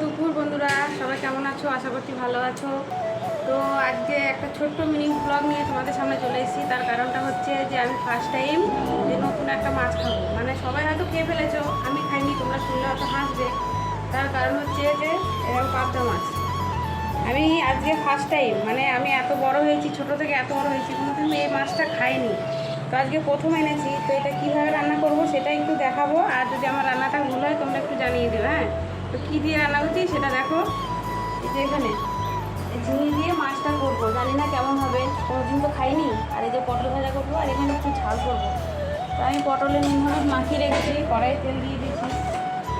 দুপুর বন্ধুরা, সবাই কেমন আছো? আশা করছি ভালো আছো। তো আজকে একটা ছোট্ট মিনি ব্লগ নিয়ে তোমাদের সামনে চলে এসেছি। তার কারণটা হচ্ছে যে আমি ফার্স্ট টাইম যে নতুন একটা মাছ খাবো। মানে সবাই হয়তো খেয়ে ফেলেছো, আমি খাইনি, তোমরা শুনলে হয়তো হাসবে। তার কারণ হচ্ছে যে এরকম পাবদা মাছ আমি আজকে ফার্স্ট টাইম, মানে আমি এত বড় হয়েছি, ছোট থেকে এত বড় হয়েছি, কোনোদিন এই মাছটা খাইনি। তো আজকে প্রথম এনেছি। তো এটা কীভাবে রান্না করব সেটা একটু দেখাবো। আর যদি আমার রান্নাটা ভুল হয় তোমরা একটু জানিয়ে দেবে। হ্যাঁ, তো কী দিয়ে রান্না করছি সেটা দেখো। এই যে এখানে ঝিঙে দিয়ে মাছটা করবো, জানি না কেমন হবে, কোনোদিন তো খাইনি। আর এই যে পটল ভাজা করবো, আর এখানে একটু ঝাল করবো। তো আমি পটলের নুন হলুদ মাখিয়ে রেখেছি, কড়াই তেল দিয়ে দিয়েছি,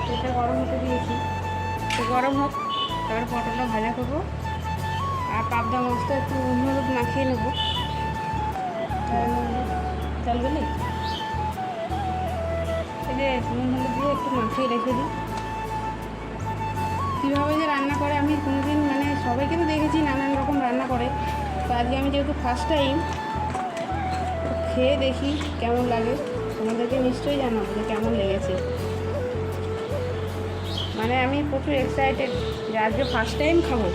তেলটা গরম হতে দিয়েছি। তো গরম হোক, তারপর পটলটা ভাজা করবো। আর পাবদা মাছটা একটু নুন হলুদ মাখিয়ে নেবো। চাল গেলি এই যে নুন হলুদ দিয়ে একটু মাখিয়ে রেখে দিই। কীভাবে যে রান্না করে আমি কোনোদিন, মানে সবাইকে তো দেখেছি নানান রকম রান্না করে। তো আজকে আমি যেহেতু ফার্স্ট টাইম খেয়ে দেখি কেমন লাগে, তোমাদেরকে নিশ্চয়ই জানাবো যে কেমন লেগেছে। মানে আমি প্রচুর এক্সাইটেড যে আজকে ফার্স্ট টাইম খাবো।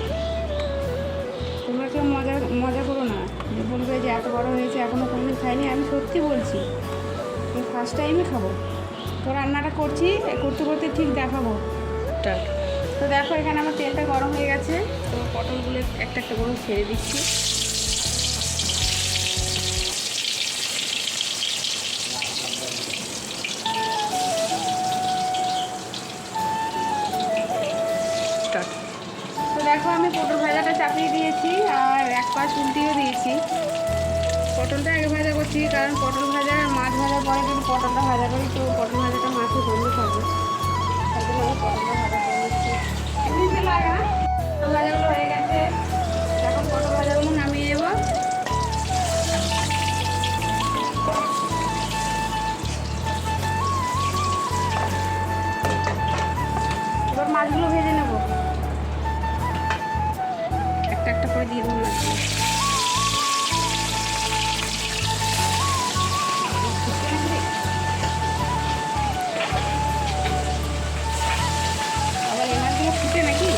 তোমরা কেউ মজা করো না, যে বলবে যে এত বড় হয়েছে এখনও কোনোদিন খাইনি। আমি সত্যি বলছি, আমি ফার্স্ট টাইমে খাবো। তো রান্নাটা করছি, করতে করতে ঠিক দেখাবো। তো দেখো এখানে আমার তেলটা গরম হয়ে গেছে। তো পটলগুলো একটা একটা করে ছেড়ে দিচ্ছি। তো দেখো আমি পটল ভাজাটা চাপিয়ে দিয়েছি, আর এক পাশ উল্টিয়ে দিয়েছি। পটলটা আগে ভাজা করছি, কারণ পটল ভাজা মাছ ভাজার পরে যদি পটলটা ভাজা করি তো পটল ভাজাটা মাছে গন্ধ থাকবে। তার জন্য আমি পটলটা ভাজা করে দিচ্ছি। এমনিতে লাগে না। পটল ভাজাগুলো হয়ে গেছে, এখন পটল ভাজাগুলো নামিয়ে নেব। এবার মাছগুলো ভেজে নেব, একটা একটা করে দিয়ে দেবো মাছগুলো। আবার এই মাছগুলো ফুটে নাকি?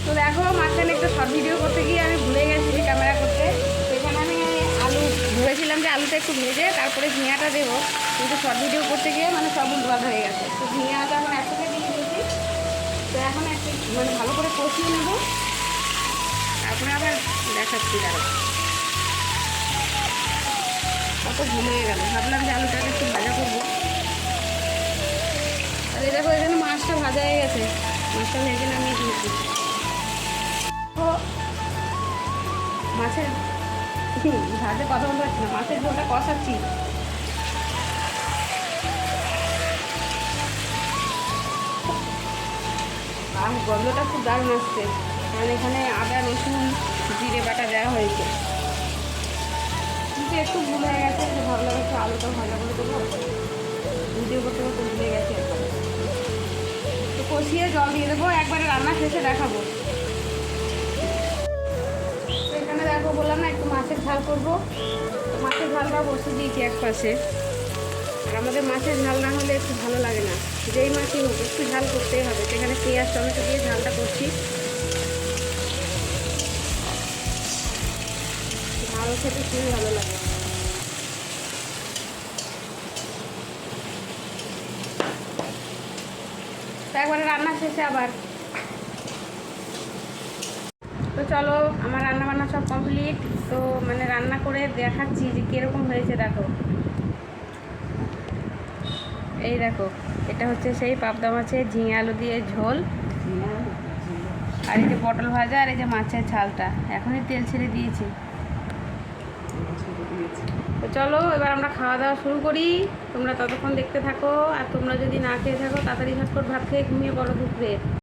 তো দেখো মাঝখানে একটা শর্ট ভিডিও করতে গিয়ে আমি ভুলে গেছি ক্যামেরা করতে। তো এখানে আমি আলু ভেবেছিলাম যে আলুটা একটু ভেজে তারপরে ঝিঙাটা দেবো, কিন্তু শর্ট ভিডিও করতে গিয়ে মানে সব উল্টোপাল্ট হয়ে গেছে। তো ঝিঙাটা এখন একসাথে দিয়ে দিয়েছি। তো এখন একটু মানে ভালো করে কষিয়ে নেব, তারপরে আবার দেখাচ্ছি। দাঁড়া, কত ভুল হয়ে গেল, ভাবলাম যে আলুটাকে একটু ভাজা করবো। আর এই দেখো এখানে মাছটা ভাজা হয়ে গেছে, মাছটা ভেজে নামিয়ে দিয়েছি। তো মাছের ভাজে কথা বলতে পারছি না, মাছের ঝোলটা কষাচ্ছি। আর গন্ধটা খুব দারুণ আসছে, কারণ এখানে আদা রসুন জিরে বাটা দেওয়া হয়েছে। কিন্তু একটু ভুল হয়ে গেছে, যে ভাবলাম একটু আলুটা ভাজা করে দেবো, ভিডিও করতে করতে ভুলে গেছে একবারে। তো কষিয়ে জল দিয়ে দেবো, একবারে রান্না শেষে দেখাবো। তো এখানে দেখো বললাম না একটু মাছের ঝাল করবো, তো মাছের ঝালটা বসিয়ে দিয়েছি এক পাশে। আর আমাদের মাছের ঝাল না হলে একটু ভালো লাগে না, যেই মাছই হোক একটু ঝাল করতেই হবে। সেখানে পেঁয়াজ টমেটো দিয়ে ঝালটা করছি, ঝাল খেতে খুবই ভালো লাগে। তো একবারে রান্না শেষে আবার। তো চলো, আমার রান্না বান্না সব কমপ্লিট। তো মানে রান্না করে দেখাচ্ছি যে কীরকম হয়েছে। দেখো, এই দেখো, এটা হচ্ছে সেই পাবদা মাছের ঝিঙে আলু দিয়ে ঝোল, আর এই যে পটল ভাজা, আর এই যে মাছের ঝালটা এখনই তেল ছেড়ে দিয়েছি। তো চলো এবার আমরা খাওয়া দাওয়া শুরু করি, তোমরা ততক্ষণ দেখতে থাকো। আর তোমরা যদি না খেয়ে থাকো তাড়াতাড়ি ঝটপট ভাত খেয়ে ঘুমিয়ে পড়ো দুপুরে।